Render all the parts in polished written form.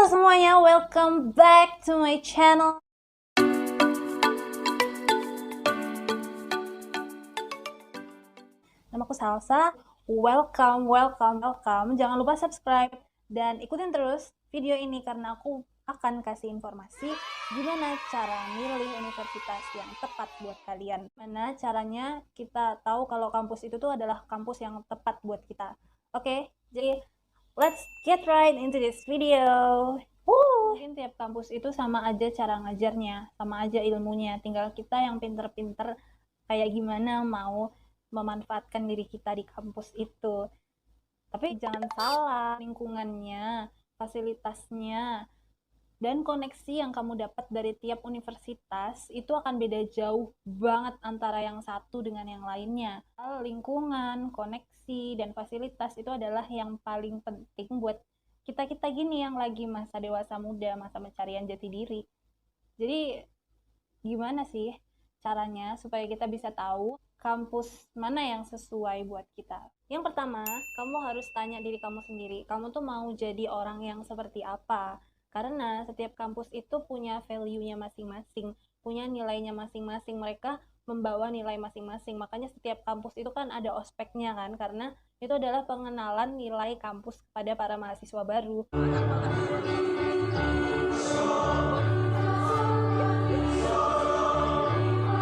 semuanya, welcome back to my channel. Namaku Salsa, welcome. Jangan lupa subscribe dan ikutin terus video ini karena aku akan kasih informasi gimana cara milih universitas yang tepat buat kalian. Mana caranya kita tahu kalau kampus itu tuh adalah kampus yang tepat buat kita. Oke, jadi let's get right into this video. Mungkin tiap kampus itu sama aja cara ngajarnya, sama aja ilmunya. Tinggal kita yang pinter-pinter kayak gimana mau memanfaatkan diri kita di kampus itu. Tapi jangan salah, lingkungannya, fasilitasnya, dan koneksi yang kamu dapat dari tiap universitas itu akan beda jauh banget antara yang satu dengan yang lainnya. Lingkungan, koneksi, dan fasilitas itu adalah yang paling penting buat kita-kita gini yang lagi masa dewasa muda, masa pencarian jati diri. Jadi gimana sih caranya supaya kita bisa tahu kampus mana yang sesuai buat kita? Yang pertama, kamu harus tanya diri kamu sendiri, kamu tuh mau jadi orang yang seperti apa? Karena setiap kampus itu punya value-nya masing-masing, punya nilainya masing-masing, mereka membawa nilai masing-masing. Makanya setiap kampus itu kan ada ospeknya kan, karena itu adalah pengenalan nilai kampus kepada para mahasiswa baru.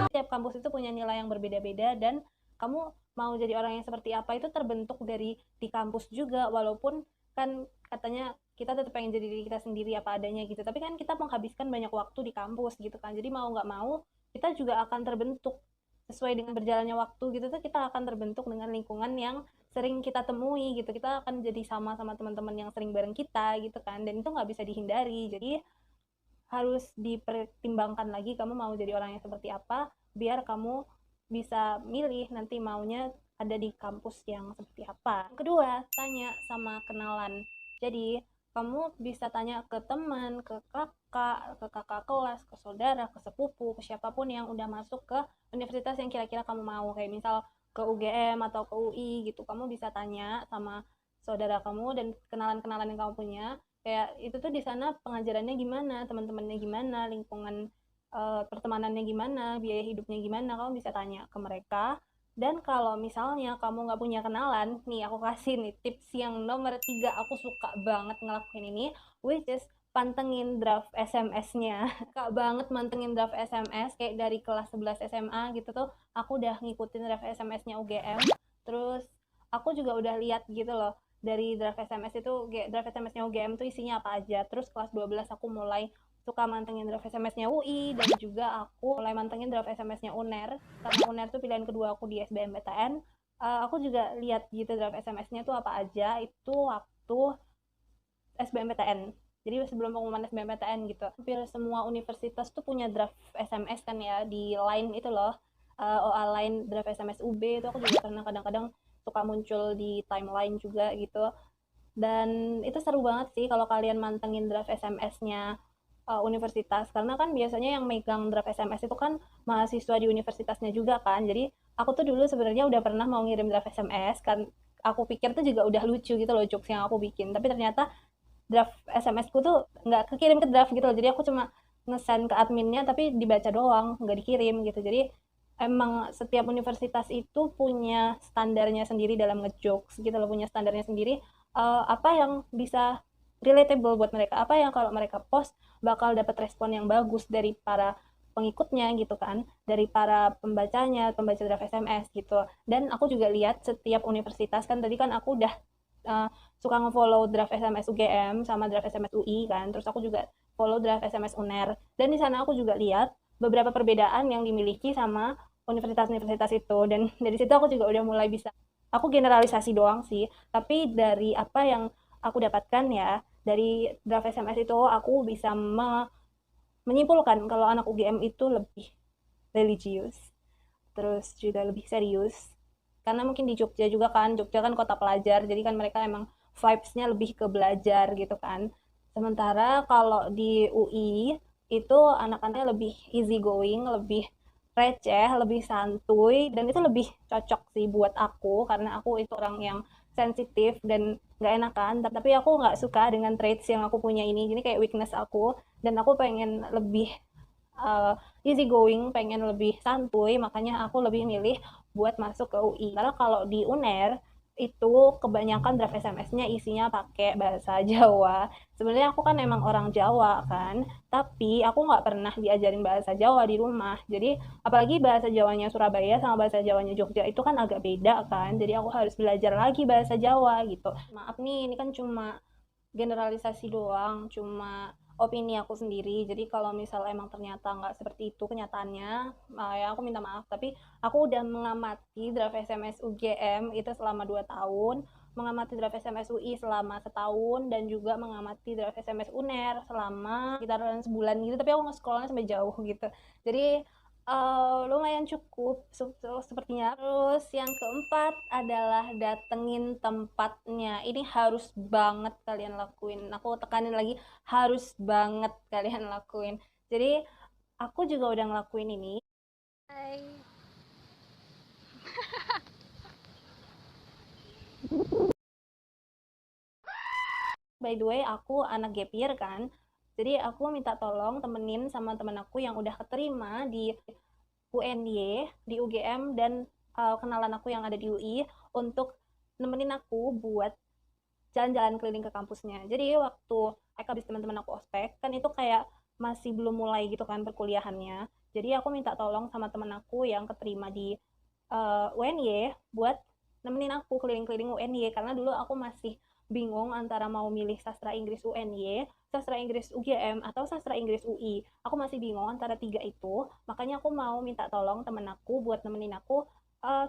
Setiap kampus itu punya nilai yang berbeda-beda dan kamu mau jadi orang yang seperti apa itu terbentuk dari di kampus juga, walaupun kan katanya kita tetap pengen jadi diri kita sendiri apa adanya gitu, tapi kan kita menghabiskan banyak waktu di kampus gitu kan, jadi mau nggak mau kita juga akan terbentuk sesuai dengan berjalannya waktu gitu tuh, kita akan terbentuk dengan lingkungan yang sering kita temui gitu, kita akan jadi sama teman-teman yang sering bareng kita gitu kan, dan itu nggak bisa dihindari. Jadi harus dipertimbangkan lagi kamu mau jadi orang yang seperti apa biar kamu bisa milih nanti maunya ada di kampus yang seperti apa. Kedua, tanya sama kenalan. Jadi kamu bisa tanya ke teman, ke kakak kelas, ke saudara, ke sepupu, ke siapapun yang udah masuk ke universitas yang kira-kira kamu mau. Kayak misal ke UGM atau ke UI gitu, kamu bisa tanya sama saudara kamu dan kenalan-kenalan yang kamu punya. Kayak itu tuh di sana pengajarannya gimana, teman-temannya gimana, lingkungan pertemanannya gimana, biaya hidupnya gimana, kamu bisa tanya ke mereka. Dan kalau misalnya kamu nggak punya kenalan, nih aku kasih nih tips yang nomor 3, aku suka banget ngelakuin ini, which is pantengin draft SMS-nya. Suka banget mantengin draft SMS, kayak dari kelas 11 SMA gitu tuh, aku udah ngikutin draft SMS-nya UGM, terus aku juga udah lihat gitu loh, dari draft SMS itu, draft SMS-nya UGM tuh isinya apa aja. Terus kelas 12 aku mulai suka mantengin draft SMS-nya UI, dan juga aku mulai mantengin draft SMS-nya UNER karena UNER tuh pilihan kedua aku di SBMPTN. Aku juga lihat gitu draft SMS-nya tuh apa aja itu waktu SBMPTN. Jadi sebelum pengumuman SBMPTN gitu. Hampir semua universitas tuh punya draft SMS kan ya, di line itu loh. OA line draft SMS UB itu aku juga pernah kadang-kadang suka muncul di timeline juga gitu. Dan itu seru banget sih kalau kalian mantengin draft SMS-nya universitas, karena kan biasanya yang megang draft SMS itu kan mahasiswa di universitasnya juga kan. Jadi aku tuh dulu sebenarnya udah pernah mau ngirim draft SMS kan, aku pikir tuh juga udah lucu gitu loh jokes yang aku bikin, tapi ternyata draft SMS ku tuh nggak kekirim ke draft gitu loh, jadi aku cuma nge-send ke adminnya tapi dibaca doang, nggak dikirim gitu. Jadi emang setiap universitas itu punya standarnya sendiri dalam ngejokes gitu loh, punya standarnya sendiri, apa yang bisa relatable buat mereka, apa yang kalau mereka post bakal dapat respon yang bagus dari para pengikutnya gitu kan, dari para pembacanya, pembaca draft SMS gitu. Dan aku juga lihat setiap universitas kan, tadi kan aku udah suka nge-follow draft SMS UGM sama draft SMS UI kan, terus aku juga follow draft SMS UNER, dan di sana aku juga lihat beberapa perbedaan yang dimiliki sama universitas-universitas itu, dan dari situ aku juga udah mulai bisa, aku generalisasi doang sih, tapi dari apa yang aku dapatkan ya dari draft SMS itu aku bisa menyimpulkan kalau anak UGM itu lebih religius, terus juga lebih serius, karena mungkin di Jogja juga kan, Jogja kan kota pelajar, jadi kan mereka emang vibes-nya lebih ke belajar gitu kan. Sementara kalau di UI itu anak-anaknya lebih easy going, lebih receh, lebih santuy, dan itu lebih cocok sih buat aku karena aku itu orang yang sensitif dan nggak enakan, tapi aku nggak suka dengan traits yang aku punya ini, jadi kayak weakness aku, dan aku pengen lebih easy going, pengen lebih santuy, makanya aku lebih milih buat masuk ke UI. Karena kalau di UNER itu kebanyakan draft SMS-nya isinya pakai bahasa Jawa. Sebenarnya aku kan emang orang Jawa kan, tapi aku nggak pernah diajarin bahasa Jawa di rumah. Jadi apalagi bahasa Jawanya Surabaya sama bahasa Jawanya Jogja itu kan agak beda kan. Jadi aku harus belajar lagi bahasa Jawa gitu. Maaf nih, ini kan cuma generalisasi doang, cuma opini aku sendiri. Jadi kalau misal emang ternyata nggak seperti itu kenyataannya, ya aku minta maaf. Tapi aku udah mengamati draft SMS UGM itu selama 2 tahun, mengamati draft SMS UI selama setahun, dan juga mengamati draft SMS UNER selama sekitaran sebulan gitu. Tapi aku nge-scrollnya sampai jauh gitu. Jadi lumayan cukup sepertinya. Terus yang keempat adalah datengin tempatnya. Ini harus banget kalian lakuin. Aku tekanin lagi, harus banget kalian lakuin. Jadi aku juga udah ngelakuin ini. Hai. By the way, aku anak gap year kan. Jadi aku minta tolong temenin sama temen aku yang udah keterima di UNY, di UGM, dan kenalan aku yang ada di UI untuk nemenin aku buat jalan-jalan keliling ke kampusnya. Jadi waktu aku habis teman-teman aku ospek, kan itu kayak masih belum mulai gitu kan perkuliahannya. Jadi aku minta tolong sama temen aku yang keterima di UNY buat nemenin aku keliling-keliling UNY, karena dulu aku masih bingung antara mau milih sastra Inggris UNY, sastra Inggris UGM, atau sastra Inggris UI. Aku masih bingung antara tiga itu, makanya aku mau minta tolong temen aku buat nemenin aku,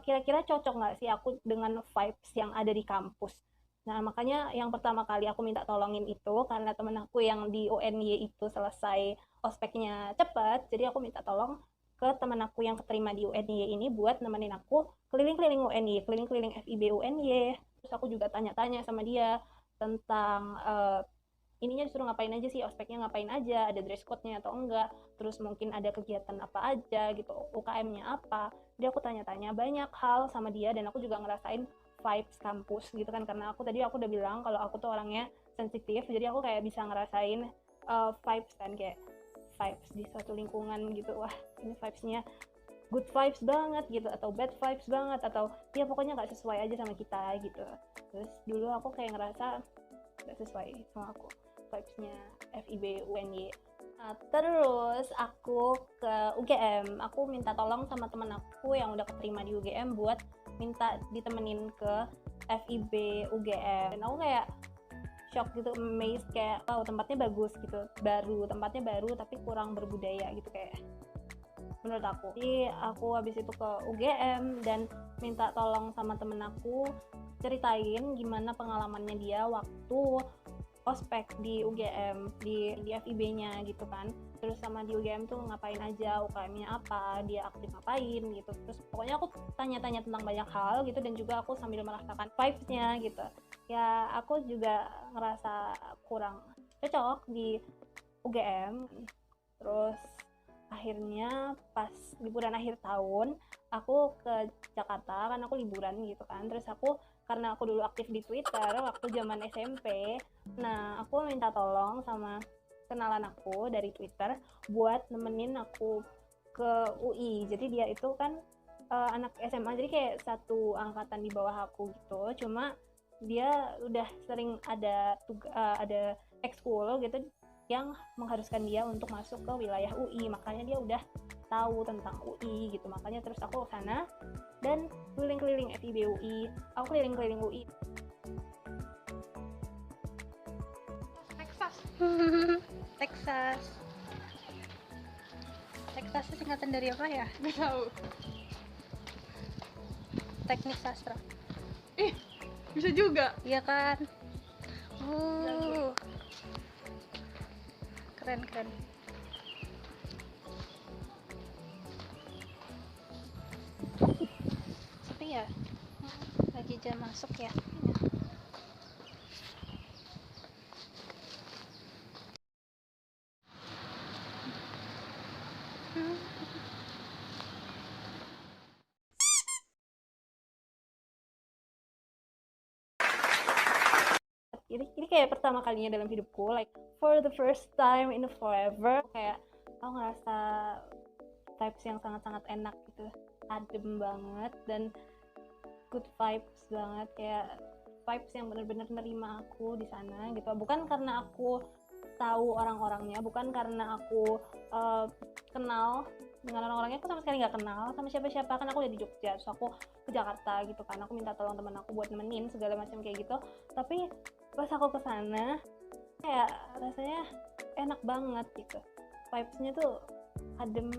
kira-kira cocok nggak sih aku dengan vibes yang ada di kampus. Nah, makanya yang pertama kali aku minta tolongin itu karena temen aku yang di UNY itu selesai ospeknya cepat, jadi aku minta tolong ke temen aku yang keterima di UNY ini buat nemenin aku keliling-keliling UNY, keliling-keliling FIB UNY. Terus aku juga tanya-tanya sama dia tentang ininya disuruh ngapain aja sih, ospeknya ngapain aja, ada dress code-nya atau enggak, terus mungkin ada kegiatan apa aja gitu, UKM-nya apa. Jadi aku tanya-tanya banyak hal sama dia, dan aku juga ngerasain vibes kampus gitu kan, karena aku udah bilang kalau aku tuh orangnya sensitif, jadi aku kayak bisa ngerasain vibes kan, kayak vibes di suatu lingkungan gitu, wah ini vibesnya good vibes banget gitu, atau bad vibes banget, atau ya pokoknya nggak sesuai aja sama kita gitu. Terus dulu aku kayak ngerasa nggak sesuai sama aku vibesnya FIB UNY. Nah, terus aku ke UGM, aku minta tolong sama temen aku yang udah keterima di UGM buat minta ditemenin ke FIB UGM, dan aku kayak shock gitu, amazed, kayak wow tempatnya bagus gitu, tempatnya baru tapi kurang berbudaya gitu kayak menurut aku. Jadi aku habis itu ke UGM dan minta tolong sama temen aku ceritain gimana pengalamannya dia waktu ospek di UGM, di FIB-nya gitu kan. Terus sama di UGM tuh ngapain aja, UKM-nya apa, dia aktif ngapain gitu. Terus pokoknya aku tanya-tanya tentang banyak hal gitu, dan juga aku sambil merasakan vibes-nya gitu. Ya aku juga ngerasa kurang cocok di UGM. Terus akhirnya pas liburan akhir tahun aku ke Jakarta, kan aku liburan gitu kan. Terus aku, karena aku dulu aktif di Twitter waktu zaman SMP, nah aku minta tolong sama kenalan aku dari Twitter buat nemenin aku ke UI. Jadi dia itu kan anak SMA, jadi kayak satu angkatan di bawah aku gitu, cuma dia udah sering ada ekskul gitu yang mengharuskan dia untuk masuk ke wilayah UI, makanya dia udah tahu tentang UI gitu. Makanya terus aku ke sana dan keliling-keliling FIB UI, aku keliling-keliling UI. Texas. Texas. Texas itu singkatan dari apa ya? Nggak tahu. Teknik sastra. Bisa juga. Iya kan? Keren keren. Sepi ya? Lagi jam masuk ya? kayak pertama kalinya dalam hidupku, like for the first time in forever, kayak aku ngerasa vibes yang sangat-sangat enak gitu, adem banget dan good vibes banget, kayak vibes yang benar-benar nerima aku di sana gitu. Bukan karena aku tahu orang-orangnya, bukan karena aku kenal dengan orang-orangnya, aku sama sekali nggak kenal sama siapa-siapa, kan aku udah di Jogja, terus aku ke Jakarta gitu kan, aku minta tolong teman aku buat nemenin segala macam kayak gitu. Tapi pas aku ke sana kayak rasanya enak banget gitu, vibes-nya tuh adem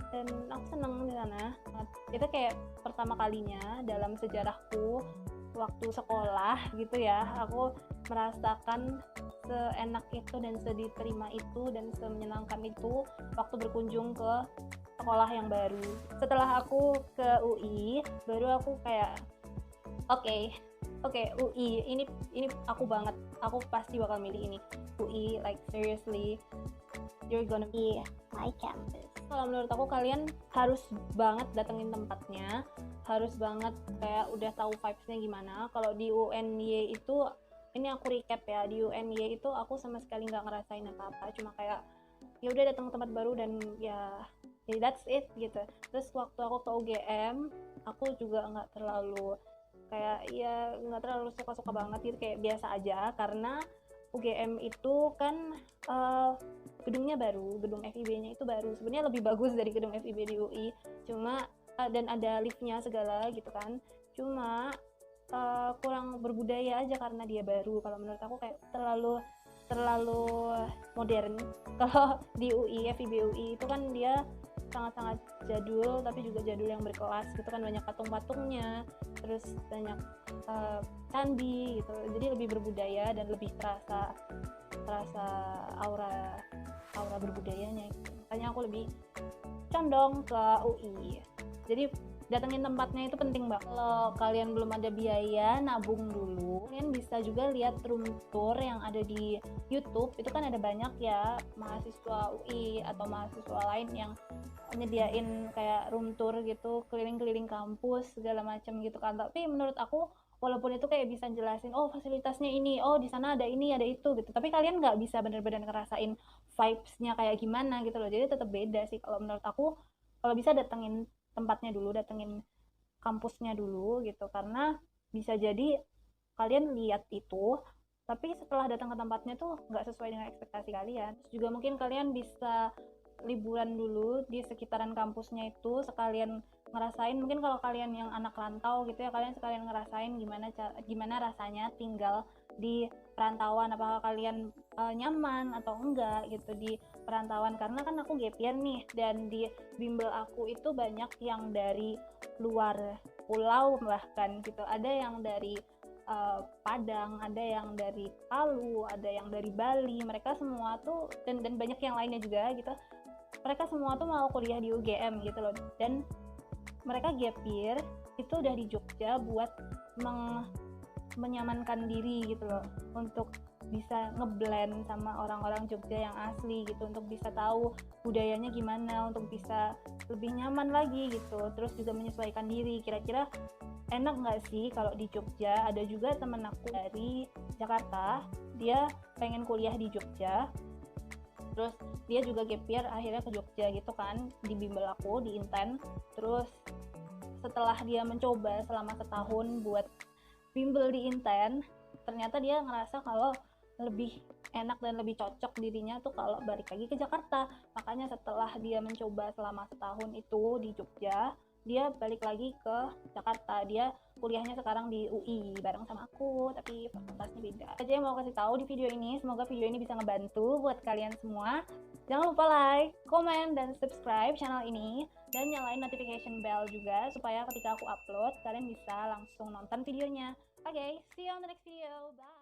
dan aku seneng di sana. Itu kayak pertama kalinya dalam sejarahku waktu sekolah gitu ya, aku merasakan seenak itu dan sediterima itu dan semenyenangkan itu waktu berkunjung ke sekolah yang baru. Setelah aku ke UI, baru aku kayak oke, UI ini aku banget, aku pasti bakal milih ini. UI, like seriously, you're gonna be my campus. Kalau menurut aku kalian harus banget datengin tempatnya, harus banget kayak udah tahu vibes-nya gimana. Kalau di UNY itu, ini aku recap ya, di UNY itu aku sama sekali nggak ngerasain apa-apa, cuma kayak ya udah datang ke tempat baru dan ya that's it gitu. Terus waktu aku ke UGM, aku juga nggak terlalu suka-suka banget gitu, kayak biasa aja, karena UGM itu kan gedungnya baru, gedung FIB-nya itu baru, sebenarnya lebih bagus dari gedung FIB di UI, cuma dan ada liftnya segala gitu kan, cuma kurang berbudaya aja karena dia baru. Kalau menurut aku kayak terlalu modern. Kalau di UI, FIB UI itu kan dia sangat-sangat jadul, tapi juga jadul yang berkelas gitu kan, banyak patung-patungnya, terus banyak candi gitu, jadi lebih berbudaya dan lebih terasa aura berbudayanya gitu. Makanya aku lebih condong ke UI. Jadi datengin tempatnya itu penting banget. Kalau kalian belum ada biaya, nabung dulu. Kalian bisa juga lihat room tour yang ada di YouTube. Itu kan ada banyak ya mahasiswa UI atau mahasiswa lain yang nyediain kayak room tour gitu, keliling-keliling kampus segala macam gitu kan. Tapi menurut aku walaupun itu kayak bisa jelasin, oh fasilitasnya ini, oh di sana ada ini, ada itu gitu, tapi kalian nggak bisa bener-bener ngerasain vibes-nya kayak gimana gitu loh. Jadi tetap beda sih kalau menurut aku. Kalau bisa datengin tempatnya dulu, datengin kampusnya dulu gitu, karena bisa jadi kalian lihat itu tapi setelah datang ke tempatnya tuh nggak sesuai dengan ekspektasi kalian. Terus juga mungkin kalian bisa liburan dulu di sekitaran kampusnya itu, sekalian ngerasain, mungkin kalau kalian yang anak rantau gitu ya, kalian sekalian ngerasain gimana rasanya tinggal di perantauan, apakah kalian nyaman atau enggak gitu di perantauan. Karena kan aku gap year nih, dan di bimbel aku itu banyak yang dari luar pulau bahkan gitu, ada yang dari Padang, ada yang dari Palu, ada yang dari Bali, mereka semua tuh dan banyak yang lainnya juga gitu, mereka semua tuh mau kuliah di UGM gitu loh, dan mereka gap year itu udah di Jogja buat menyamankan diri gitu loh, untuk bisa ngeblend sama orang-orang Jogja yang asli gitu, untuk bisa tahu budayanya gimana, untuk bisa lebih nyaman lagi gitu, terus juga menyesuaikan diri. Kira-kira enak nggak sih kalau di Jogja? Ada juga temen aku dari Jakarta, dia pengen kuliah di Jogja, terus dia juga gap year akhirnya ke Jogja gitu kan, di bimbel aku di Inten. Terus setelah dia mencoba selama setahun buat bimbel di Inten, ternyata dia ngerasa kalau lebih enak dan lebih cocok dirinya tuh kalau balik lagi ke Jakarta. Makanya setelah dia mencoba selama setahun itu di Jogja, dia balik lagi ke Jakarta. Dia kuliahnya sekarang di UI bareng sama aku, tapi fakultasnya beda. Aja yang mau kasih tahu di video ini, semoga video ini bisa ngebantu buat kalian semua. Jangan lupa like, comment, dan subscribe channel ini, dan nyalain notification bell juga supaya ketika aku upload kalian bisa langsung nonton videonya. Okay, see you on the next video. Bye.